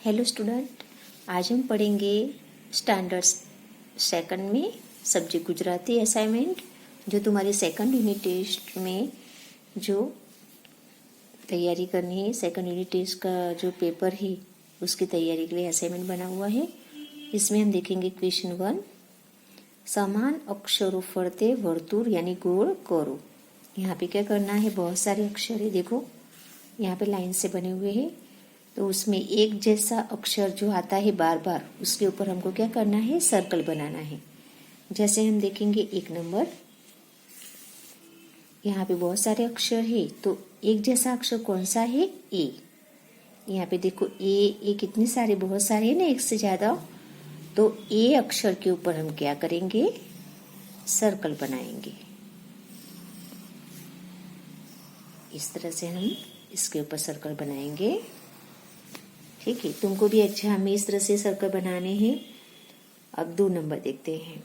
Hello student, आज हम पढ़ेंगे स्टैंडर्ड सेकंड में सब्जेक्ट गुजराती असाइनमेंट जो तुम्हारी सेकंड यूनिट टेस्ट में जो तैयारी करनी है। सेकंड यूनिट टेस्ट का जो पेपर है उसकी तैयारी के लिए असाइनमेंट बना हुआ है। इसमें हम देखेंगे क्वेश्चन 1, समान अक्षरों फरते वर्तुल यानी गोल करो। यहाँ पे क्या करना है, बहुत सारे अक्षर है, देखो यहाँ पे लाइन से बने हुए हैं, तो उसमें एक जैसा अक्षर जो आता है बार बार उसके ऊपर हमको क्या करना है, सर्कल बनाना है। जैसे हम देखेंगे 1 नंबर, यहाँ पे बहुत सारे अक्षर है, तो एक जैसा अक्षर कौन सा है, ए। यहाँ पे देखो ए कितने सारे, बहुत सारे है ना, एक से ज्यादा। तो ए अक्षर के ऊपर हम क्या करेंगे, सर्कल बनाएंगे। इस तरह से हम इसके ऊपर सर्कल बनाएंगे। ठीक है, तुमको भी एग्जाम में इस तरह से सर्कल बनाने हैं। अब 2 नंबर देखते हैं।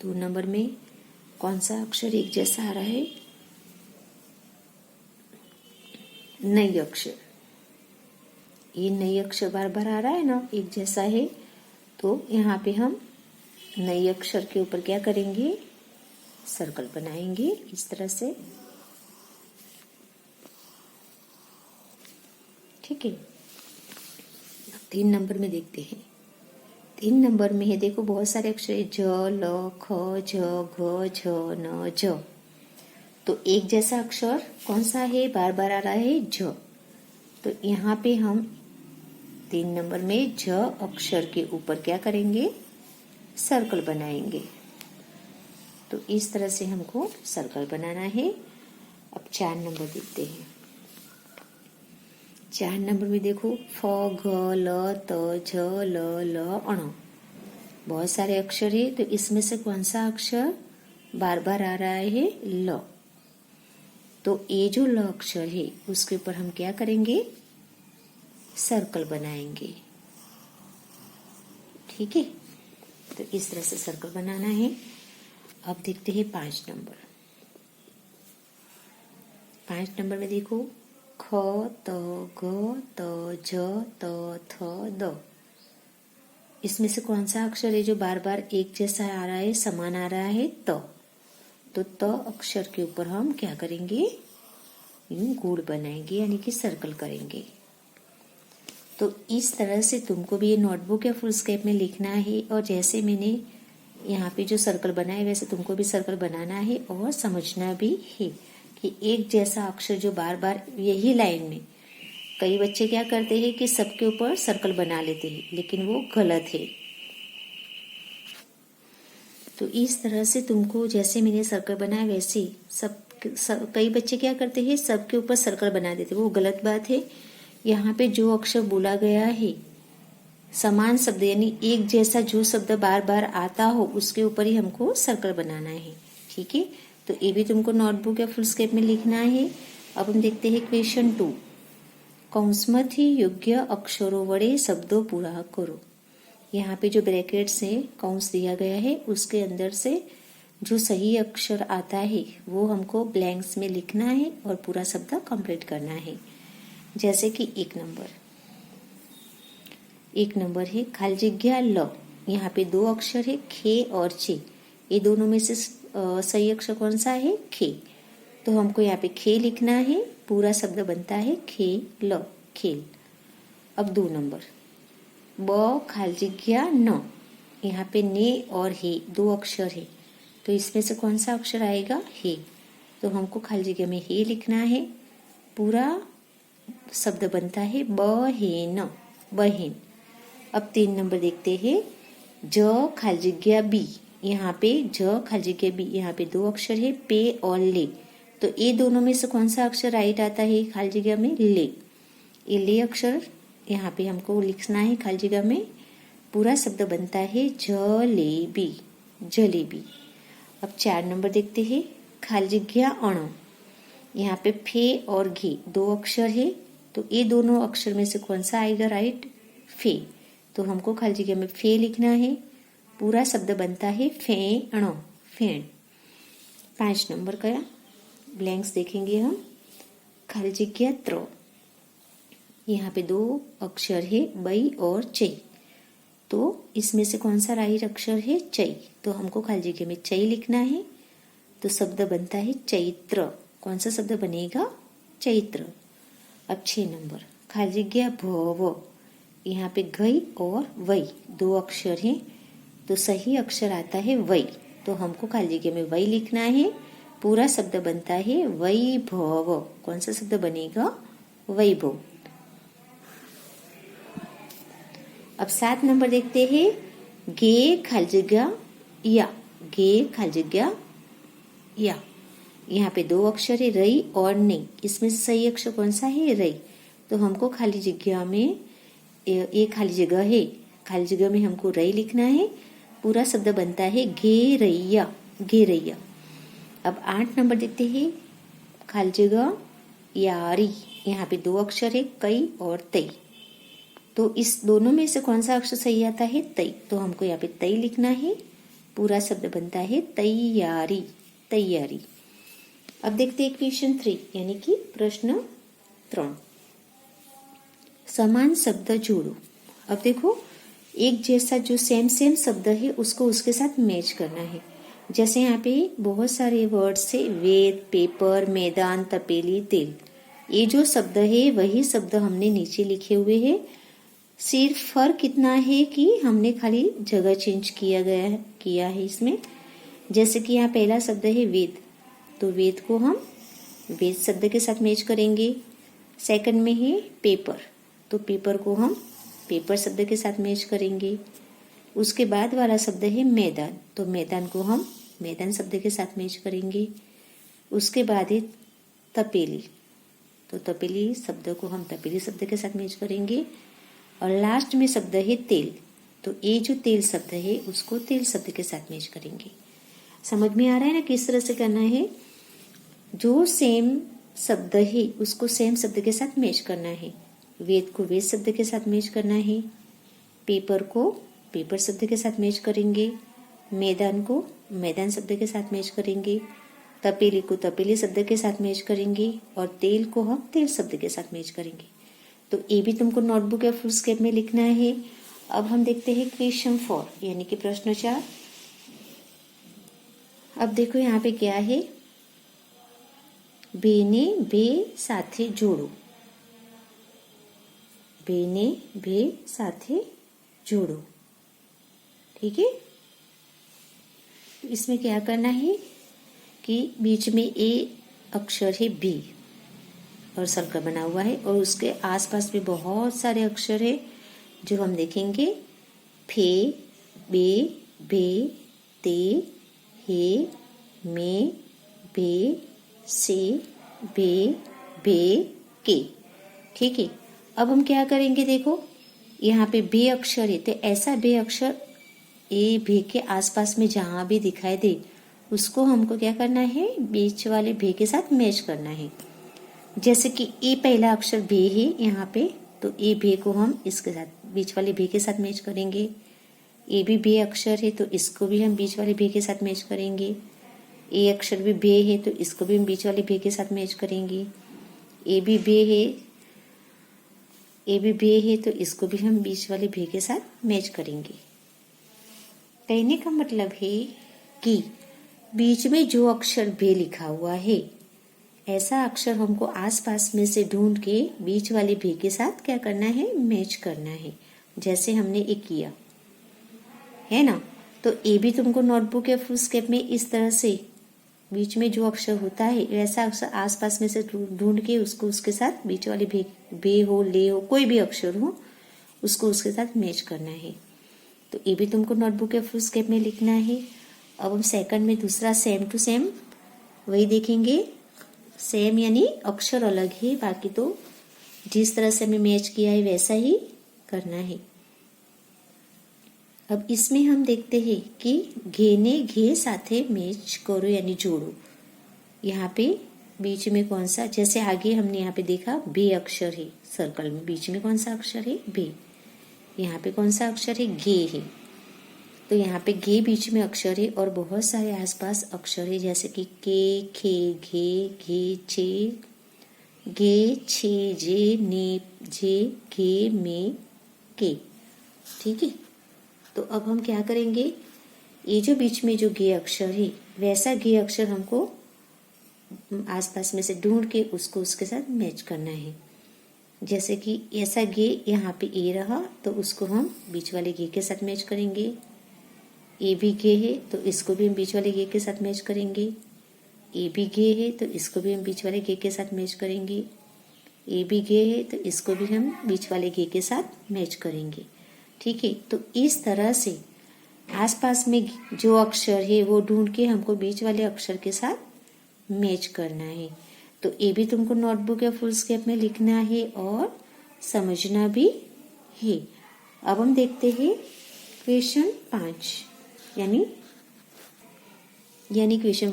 2 नंबर में कौन सा अक्षर एक जैसा आ रहा है, नई अक्षर। ये नई अक्षर बार बार आ रहा है ना, एक जैसा है, तो यहाँ पे हम नई अक्षर के ऊपर क्या करेंगे, सर्कल बनाएंगे इस तरह से। ठीक है, 3 नंबर में देखते हैं। 3 नंबर में है, देखो बहुत सारे अक्षर है, ज, ल, ख, झ, घ, झ, न, ज। तो एक जैसा अक्षर कौन सा है, बार बार आ रहा है, झ। तो यहाँ पे हम 3 नंबर में झ अक्षर के ऊपर क्या करेंगे, सर्कल बनाएंगे। तो इस तरह से हमको सर्कल बनाना है। अब 4 नंबर देखते हैं। 4 नंबर में देखो फ, घ, ल, त, झ, ल, अण। बहुत सारे अक्षर है, तो इसमें से कौन सा अक्षर बार बार आ रहा है, ल। तो ये जो ल अक्षर है उसके ऊपर हम क्या करेंगे, सर्कल बनाएंगे। ठीक है, तो इस तरह से सर्कल बनाना है। अब देखते हैं 5 नंबर। 5 नंबर में देखो ख, त, ग, त, ज, त, थ, द। इसमें से कौन सा अक्षर है जो बार बार एक जैसा आ रहा है, समान आ रहा है, त। तो त अक्षर के ऊपर हम क्या करेंगे, यूं गोल बनाएंगे यानी कि सर्कल करेंगे। तो इस तरह से तुमको भी ये नोटबुक या फुल स्केप में लिखना है, और जैसे मैंने यहाँ पे जो सर्कल बनाए वैसे तुमको भी सर्कल बनाना है और समझना भी है कि एक जैसा अक्षर जो बार बार यही लाइन में, कई बच्चे क्या करते हैं कि सबके ऊपर सर्कल बना लेते हैं, लेकिन वो गलत है। तो इस तरह से तुमको जैसे मैंने सर्कल बनाया वैसे कई बच्चे क्या करते हैं, सबके ऊपर सर्कल बना देते हैं, वो गलत बात है। यहाँ पे जो अक्षर बोला गया है, समान शब्द यानी एक जैसा जो शब्द बार बार आता हो उसके ऊपर ही हमको सर्कल बनाना है। ठीक है, तो ये भी तुमको नोटबुक या फुल स्केप में लिखना है। अब हम देखते हैं क्वेश्चन 2, कौंसमथी योग्य अक्षरों वड़े शब्दों पूरा करो। यहाँ पे जो ब्रैकेट्स है, कौंस दिया गया है, उसके अंदर से जो सही अक्षर आता है वो हमको ब्लैंक्स में लिखना है और पूरा शब्द कंप्लीट करना है। जैसे कि 1 नंबर है खाली जगह ल। यहाँ पे 2 अक्षर है, खे और चे। ये दोनों में से सही अक्षर कौन सा है, खे। तो हमको यहाँ पे खे लिखना है, पूरा शब्द बनता है खेल, खेल। अब 2 नंबर, ब खाली जगह न। यहाँ पे ने और हे 2 अक्षर है, तो इसमें से कौन सा अक्षर आएगा, हे। तो हमको खाली जगह में हे लिखना है, पूरा शब्द बनता है बहेन, बहन। अब 3 नंबर देखते हैं, ज खाली जगह बी। यहाँ पे ज खाली जगह बी, यहाँ पे 2 अक्षर है, पे और ले। तो ये दोनों में से कौन सा अक्षर राइट आता है, खाली जगह में ले। ये ले अक्षर यहाँ पे हमको लिखना है खाली जगह में, पूरा शब्द बनता है जलेबी, जलेबी। अब 4 नंबर देखते हैं, खाली जगह अण। यहाँ पे फे और घे 2 अक्षर है, तो ये दोनों अक्षर में से कौन सा आएगा राइट, फे। तो हमको खाली जगह में फे लिखना है, पूरा शब्द बनता है फेण, फेण। 5 नंबर का ब्लैंक्स देखेंगे हम, खाली जगह त्र। यहाँ पे 2 अक्षर है बई और चई। तो इसमें से कौन सा राइट अक्षर है? चई। तो हमको खाली जगह में चई लिखना है। तो शब्द बनता है चैत्र। कौन सा शब्द बनेगा? चैत्र। अब 6 नंबर खाली जगह भव। यहाँ पे गई और वई 2 अक्षर हैं, तो सही अक्षर आता है वई। तो हमको खाली जगह में वई लिखना है। पूरा शब्द बनता है वैभव। कौन सा शब्द बनेगा? वैभव। अब 7 नंबर देखते हैं। गे खाली जगह या। गे खाली जगह या। यहाँ पे 2 अक्षर है रई और नहीं। इसमें सही अक्षर कौन सा है? रई। तो हमको खाली जगह में ये खाली जगह है, खाली जगह में हमको रई लिखना है। पूरा शब्द बनता है घेरैया। घेरैया। अब 8 नंबर देखते हैं। खाली जगह यारी। यहाँ पे 2 अक्षर है कई और तई। तो इस दोनों में से कौन सा अक्षर सही आता है? तई। तो हमको यहाँ पे तई लिखना है। पूरा शब्द बनता है तैयारी। तैयारी। अब देखते हैं क्वेश्चन 3 यानी कि प्रश्न 3। समान शब्द जोड़ो। अब देखो एक जैसा जो सेम शब्द है उसको उसके साथ मैच करना है। जैसे यहाँ पे बहुत सारे वर्ड्स है वेद, पेपर, मैदान, तपेली, तेल। ये जो शब्द है वही शब्द हमने नीचे लिखे हुए हैं। सिर्फ फर्क कितना है कि हमने खाली जगह चेंज किया है इसमें। जैसे कि यहाँ पहला शब्द है वेद, तो वेद को हम वेद शब्द के साथ मैच करेंगे। सेकंड में है पेपर, तो पेपर को हम पेपर शब्द के साथ मैच करेंगे। उसके बाद वाला शब्द है मैदान, तो मैदान को हम मैदान शब्द के साथ मैच करेंगे। उसके बाद है तपेली, तो तपेली शब्द को हम तपेली शब्द के साथ मैच करेंगे। और लास्ट में शब्द है तेल, तो ये जो तेल शब्द है उसको तेल शब्द के साथ मैच करेंगे। समझ में आ रहा है ना किस तरह से करना है? जो सेम शब्द है उसको सेम शब्द के साथ मैच करना है। वेद को वेद शब्द के साथ मैच करना है। पेपर को पेपर शब्द के साथ मैच करेंगे। मैदान को मैदान शब्द के साथ मैच करेंगे। तपेली को तपेली शब्द के साथ मैच करेंगे। और तेल को हम तेल शब्द के साथ मैच करेंगे। तो ये भी तुमको नोटबुक या फुल स्केप में लिखना है। अब हम देखते हैं क्वेश्चन 4 यानी कि प्रश्न 4। अब देखो यहाँ पे क्या है? बेने बे साथे जोड़ो। बेने बे साथे जोड़ो। ठीक है। इसमें क्या करना है कि बीच में ए अक्षर है बी और सर्कल बना हुआ है, और उसके आसपास भी बहुत सारे अक्षर है जो हम देखेंगे। फे, बे, बे, ते, हे, मे, बे, से, बे, के। ठीक है। अब हम क्या करेंगे? देखो यहाँ पे बे अक्षर है, तो ऐसा बे अक्षर ए भे के आसपास में जहां भी दिखाई दे उसको हमको क्या करना है? बीच वाले भे के साथ मैच करना है। जैसे कि ए पहला अक्षर भे है यहाँ पे, तो ए भे को हम इसके साथ बीच वाले भे के साथ मैच करेंगे। ए भी भे अक्षर है, तो इसको भी हम बीच वाले भे के साथ मैच करेंगे। ए अक्षर भी भे है, तो इसको भी हम बीच वाले भे के साथ मैच करेंगे। ए भी भे है, ए भी भे है, तो इसको भी हम बीच वाले भे के साथ मैच करेंगे। कहने का मतलब है कि बीच में जो अक्षर भे लिखा हुआ है ऐसा अक्षर हमको आसपास में से ढूंढ के बीच वाले भे के साथ क्या करना है? मैच करना है। जैसे हमने ये किया है ना। तो ये भी तुमको नोटबुक या फुल स्केप में इस तरह से बीच में जो अक्षर होता है वैसा अक्षर आसपास में से ढूंढ के उसको उसके साथ बीच वाले बे हो, ले हो, कोई भी अक्षर हो उसको उसके साथ मैच करना है। तो ये भी तुमको नोटबुक या फुल स्केप में लिखना है। अब हम सेकंड में दूसरा सेम टू सेम वही देखेंगे। सेम यानी अक्षर अलग है, बाकी तो जिस तरह से हमें मैच किया है वैसा ही करना है। अब इसमें हम देखते हैं कि घे ने घे साथे मैच करो यानी जोड़ो। यहाँ पे बीच में कौन सा, जैसे आगे हमने यहाँ पे देखा बे अक्षर है सर्कल में, बीच में कौन सा अक्षर है? बे। यहाँ पे कौन सा अक्षर है? गे है। तो यहाँ पे गे बीच में अक्षर है और बहुत सारे आसपास अक्षर है, जैसे कि के, खे, घे, घे, चे, गे, छे, जे, ने, जे, गे, में, के। ठीक है, तो अब हम क्या करेंगे, ये जो बीच में जो गे अक्षर है वैसा गे अक्षर हमको आसपास में से ढूंढ के उसको उसके साथ मैच करना है। जैसे कि ऐसा गे यहाँ पे ए रहा तो उसको हम बीच वाले गे के साथ मैच करेंगे। ए भी गे है तो इसको भी हम बीच वाले गे के साथ मैच करेंगे। ए भी गे है तो इसको भी हम बीच वाले गे के साथ मैच करेंगे। ए भी गे है तो इसको भी हम बीच वाले गे के साथ मैच करेंगे। ठीक है, तो इस तरह से आसपास में जो अक्षर है वो ढूंढ के हमको बीच वाले अक्षर के साथ मैच करना है। तो ये भी तुमको नोटबुक या फुल स्केप में लिखना है और समझना भी है। अब हम देखते हैं क्वेश्चन 5 यानी क्वेश्चन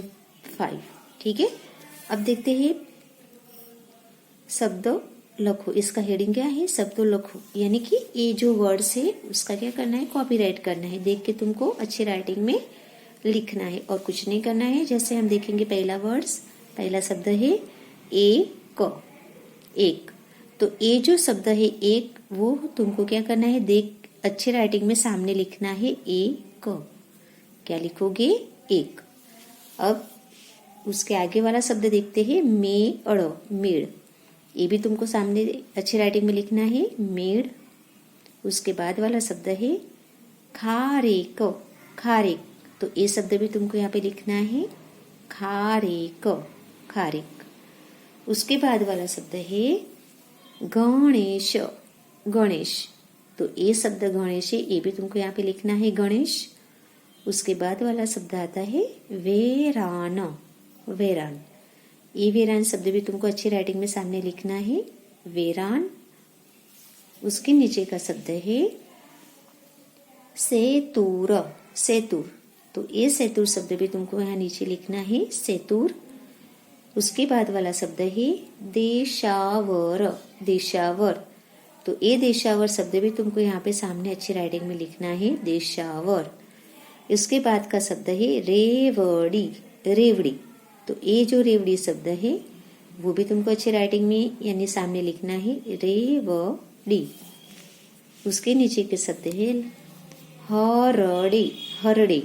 5। ठीक है, अब देखते हैं शब्द लखो। इसका हेडिंग क्या है, शब्द लखो, यानी कि ये जो वर्ड्स है उसका क्या करना है, कॉपीराइट करना है। देख के तुमको अच्छी राइटिंग में लिखना है और कुछ नहीं करना है। जैसे हम देखेंगे पहला शब्द है एक, एक। तो ये जो शब्द है एक, वो तुमको क्या करना है, देख अच्छी राइटिंग में सामने लिखना है एक। क्या लिखोगे, एक। अब उसके आगे वाला शब्द देखते हैं मेड़, मेड़। ये भी तुमको सामने अच्छी राइटिंग में लिखना है मेड़। उसके बाद वाला शब्द है खारेक, खारेक। तो ये शब्द भी तुमको यहाँ पे लिखना है खारेक, खारेक। उसके बाद वाला शब्द है गणेश, गणेश। तो ये शब्द गणेश है, ये भी तुमको यहाँ पे लिखना है गणेश। उसके बाद वाला शब्द आता है वेरान, वेरान। ये वेरान शब्द भी तुमको अच्छी राइटिंग में सामने लिखना है वेरान। उसके नीचे का शब्द है सेतुर, सेतुर। तो ये सेतुर शब्द भी तुमको यहाँ नीचे लिखना है सेतुर। उसके बाद वाला शब्द है देशावर, देशावर। तो ये देशावर शब्द भी तुमको यहाँ पे सामने अच्छी राइटिंग में लिखना है देशावर। इसके बाद का शब्द है रेवड़ी, रेवड़ी। तो ये जो रेवड़ी शब्द है वो भी तुमको अच्छी राइटिंग में यानी सामने लिखना है रेवड़ी। उसके नीचे के शब्द है हरड़े, हरड़े।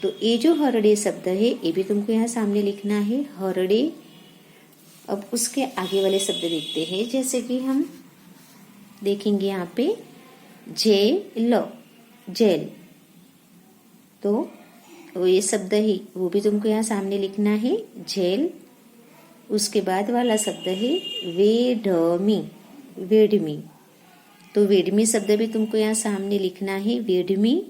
तो ये जो हरड़े शब्द है ये भी तुमको यहाँ सामने लिखना है हरड़े। अब उसके आगे वाले शब्द देखते हैं, जैसे कि हम देखेंगे यहाँ पे जेल, जेल। तो ये शब्द है वो भी तुमको यहाँ सामने लिखना है जेल। उसके बाद वाला शब्द है वेडमी, वेडमी। तो वेडमी शब्द भी तुमको यहाँ सामने लिखना है वेडमी।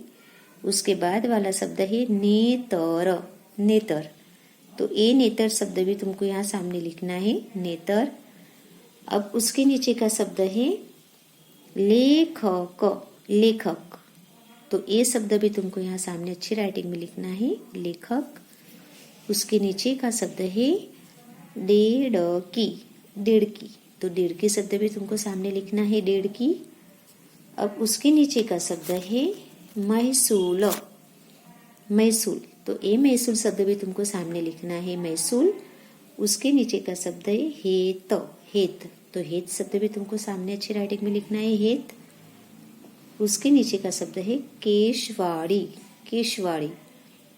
उसके बाद वाला शब्द है नेतर, नेतर। तो ये नेतर शब्द भी तुमको यहाँ सामने लिखना है नेतर। अब उसके नीचे का शब्द है लेखक, लेखक। तो ये शब्द भी तुमको यहाँ सामने अच्छी राइटिंग में लिखना है लेखक। उसके नीचे का शब्द है डेढ़की, डेढ़की। तो डेढ़की शब्द भी तुमको सामने लिखना है डेढ़की। अब उसके नीचे का शब्द है महसूल, महसूल। तो ये महसूल शब्द भी तुमको सामने लिखना है महसूल। उसके नीचे का शब्द है हेत, हेत। तो हेत शब्द भी तुमको सामने अच्छी राइटिंग में लिखना है हेत। उसके नीचे का शब्द है केशवाड़ी, केशवाड़ी।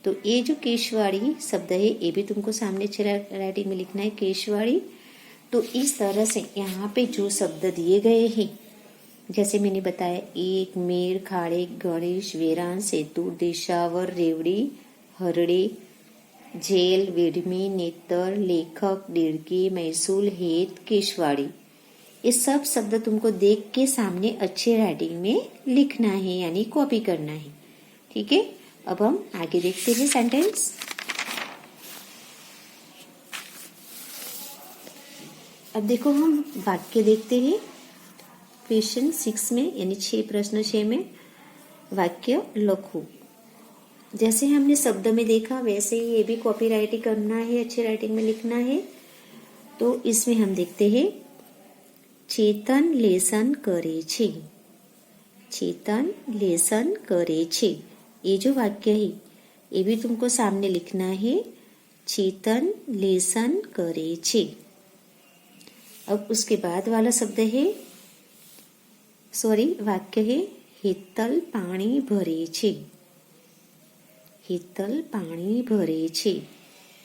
तो ये जो केशवाड़ी शब्द है ये भी तुमको सामने अच्छी राइटिंग में लिखना है केशवाड़ी। तो इस तरह से यहाँ पे जो शब्द दिए गए हैं, जैसे मैंने बताया एक, मेड़, खाड़े, गणेश, वेरान, सेतु, देशावर, रेवड़ी, हरड़े, जेल, वेडमी, नेतर, लेखक, डेढ़की, महसूल, हेत, केशवाड़ी। ये सब शब्द तुमको देख के सामने अच्छे राइटिंग में लिखना है यानी कॉपी करना है। ठीक है, अब हम आगे देखते हैं सेंटेंस। अब देखो हम वाक्य देखते हैं क्वेश्चन 6 में यानी 6 प्रश्न 6 में वाक्य लखो। जैसे हमने शब्द में देखा वैसे ही ये भी कॉपी राइटिंग करना है, अच्छी राइटिंग में लिखना है। तो इसमें हम देखते हैं चेतन लेसन करे छे, चेतन लेसन करे छे। ये जो वाक्य है ये भी तुमको सामने लिखना है चेतन लेसन करे छे। अब उसके बाद वाला शब्द है वाक्य है हीतल पानी भरे छे। हीतल पानी भरे छे,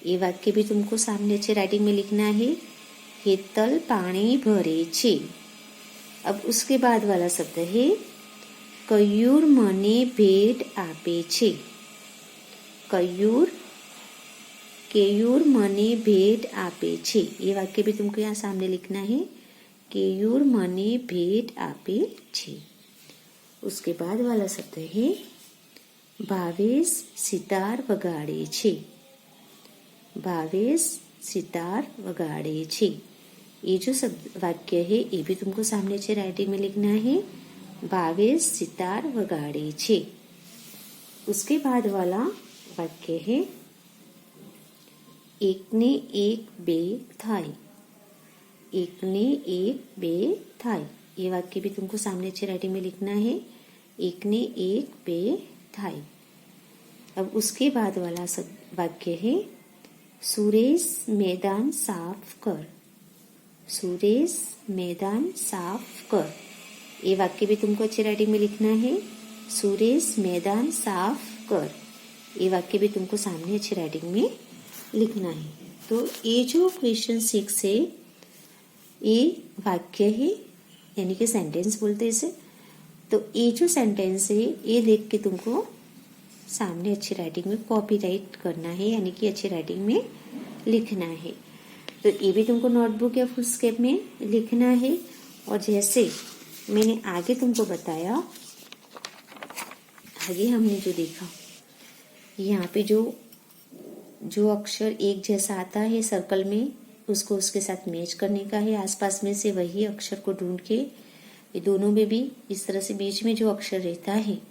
ये वाक्य भी तुमको सामने अच्छे राइटिंग में लिखना है। हीतल पानी भरे छे। अब उसके बाद वाला शब्द है कयूर मने भेट आपे छे। केयूर मने भेट आपे छे, ये वाक्य भी तुमको यहाँ सामने लिखना है। केयूर मने भेट आपे छे। उसके बाद वाला शब्द है भावेश सितार वगाड़े छे। भावेश सितार वगाड़े छे, ये जो शब्द वाक्य है ये भी तुमको सामने अच्छे राइटिंग में लिखना है। भावेश सितार वगाड़े छे। उसके बाद वाला वाक्य है एक ने एक बे थाई। एक ने एक बे थाई, ये वाक्य भी तुमको सामने अच्छे राइटिंग में लिखना है। एक ने एक बे थाई। अब उसके बाद वाला वाक्य है सुरेश मैदान साफ कर। सुरेश मैदान साफ कर, ये वाक्य भी तुमको अच्छी राइटिंग में लिखना है। सुरेश मैदान साफ कर, ये वाक्य भी तुमको सामने अच्छी राइटिंग में लिखना है। तो ये जो क्वेश्चन 6 है ये वाक्य है, यानी कि सेंटेंस बोलते हैं इसे। तो ये जो सेंटेंस है ये देख के तुमको सामने अच्छी राइटिंग में कॉपी राइट करना है, यानी कि अच्छी राइटिंग में लिखना है। तो ये भी तुमको नोटबुक या फुल स्केप में लिखना है। और जैसे मैंने आगे तुमको बताया, आगे हमने जो देखा यहाँ पे जो अक्षर एक जैसा आता है सर्कल में, उसको उसके साथ मैच करने का है। आसपास में से वही अक्षर को ढूंढ के ये दोनों में भी इस तरह से बीच में जो अक्षर रहता है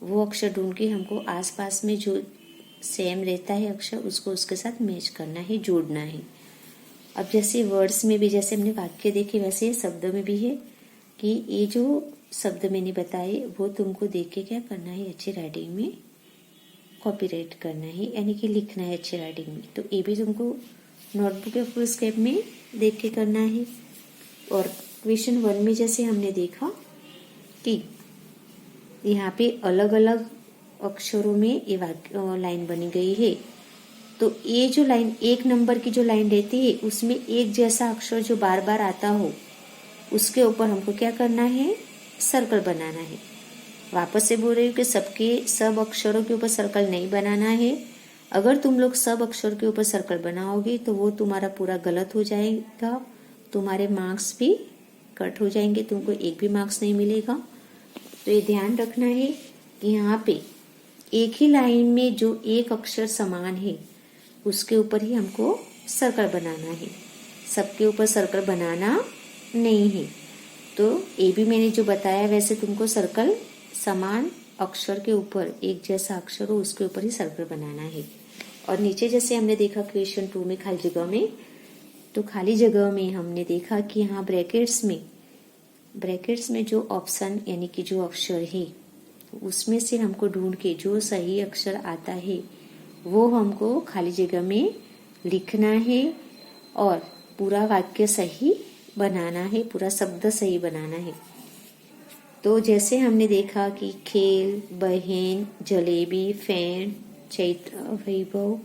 वो अक्षर ढूंढ के हमको आसपास में जो सेम रहता है अक्षर उसको उसके साथ मैच करना है, जोड़ना है। अब जैसे वर्ड्स में भी जैसे हमने वाक्य देखे वैसे शब्दों में भी है कि ये जो शब्द मैंने बताए वो तुमको देख के क्या करना है, अच्छी राइटिंग में कॉपीराइट करना है, यानी कि लिखना है अच्छी राइटिंग में। तो ये भी तुमको नोटबुक या फुल स्केप में देख के करना है। और क्वेश्चन 1 में जैसे हमने देखा कि यहाँ पे अलग अलग अक्षरों में ये लाइन बनी गई है। तो ये जो लाइन 1 नंबर की जो लाइन रहती है उसमें एक जैसा अक्षर जो बार बार आता हो उसके ऊपर हमको क्या करना है, सर्कल बनाना है। वापस से बोल रही हूँ कि सब अक्षरों के ऊपर सर्कल नहीं बनाना है। अगर तुम लोग सब अक्षर के ऊपर सर्कल बनाओगे तो वो तुम्हारा पूरा गलत हो जाएगा, तुम्हारे मार्क्स भी कट हो जाएंगे, तुमको एक भी मार्क्स नहीं मिलेगा। तो ये ध्यान रखना है कि यहाँ पे एक ही लाइन में जो एक अक्षर समान है उसके ऊपर ही हमको सर्कल बनाना है, सबके ऊपर सर्कल बनाना नहीं है। तो ये भी मैंने जो बताया वैसे तुमको सर्कल समान अक्षर के ऊपर एक जैसा अक्षर हो उसके ऊपर ही सर्कल बनाना है। और नीचे जैसे हमने देखा क्वेश्चन 2 में खाली जगह में, तो खाली जगह में हमने देखा कि यहाँ ब्रैकेट्स में जो ऑप्शन यानी कि जो अक्षर है उसमें से हमको ढूंढ के जो सही अक्षर आता है वो हमको खाली जगह में लिखना है और पूरा वाक्य सही बनाना है, पूरा शब्द सही बनाना है। तो जैसे हमने देखा कि खेल, बहन, जलेबी, फैन, चैत्र, वैभव,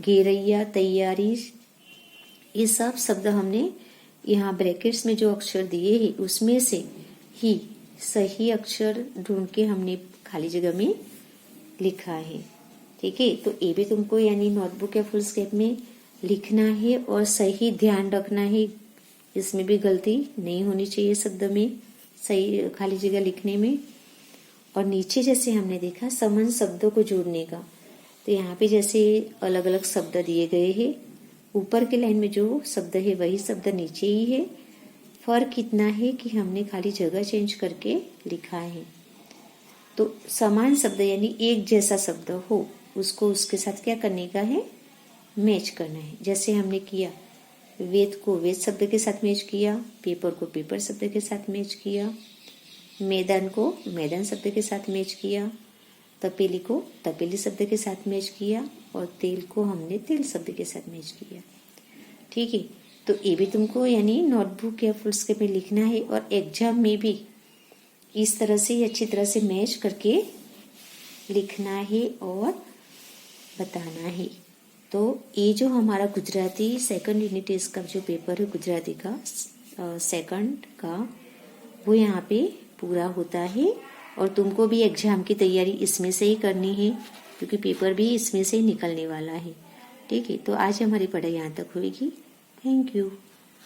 घेरैया, तैयारी, ये सब शब्द हमने यहाँ ब्रैकेट्स में जो अक्षर दिए हैं उसमें से ही सही अक्षर ढूंढ के हमने खाली जगह में लिखा है। ठीक है, तो ये भी तुमको यानी नोटबुक या फुल स्केप में लिखना है और सही ध्यान रखना है, इसमें भी गलती नहीं होनी चाहिए शब्द में सही खाली जगह लिखने में। और नीचे जैसे हमने देखा समान शब्दों को जोड़ने का, तो यहाँ पे जैसे अलग अलग शब्द दिए गए हैं, ऊपर के लाइन में जो शब्द है वही शब्द नीचे ही है। फर्क इतना है कि हमने खाली जगह चेंज करके लिखा है। तो समान शब्द यानी एक जैसा शब्द हो उसको उसके साथ क्या करने का है, मैच करना है। जैसे हमने किया वेद को वेद शब्द के साथ मैच किया, पेपर को पेपर शब्द के साथ मैच किया, मैदान को मैदान शब्द के साथ मैच किया, तपेली को तपेली शब्द के साथ मैच किया और तेल को हमने तेल शब्द के साथ मैच किया। ठीक है, तो ये भी तुमको यानी नोटबुक या फुल स्केप में लिखना है और एग्जाम में भी इस तरह से अच्छी तरह से मैच करके लिखना है और बताना है। तो ये जो हमारा गुजराती सेकंड यूनिट टेस्ट का जो पेपर है गुजराती का सेकंड का, वो यहाँ पे पूरा होता है और तुमको भी एग्जाम की तैयारी इसमें से ही करनी है क्योंकि पेपर भी इसमें से ही निकलने वाला है। ठीक है, तो आज हमारी पढ़ाई यहाँ तक होगी। Thank you.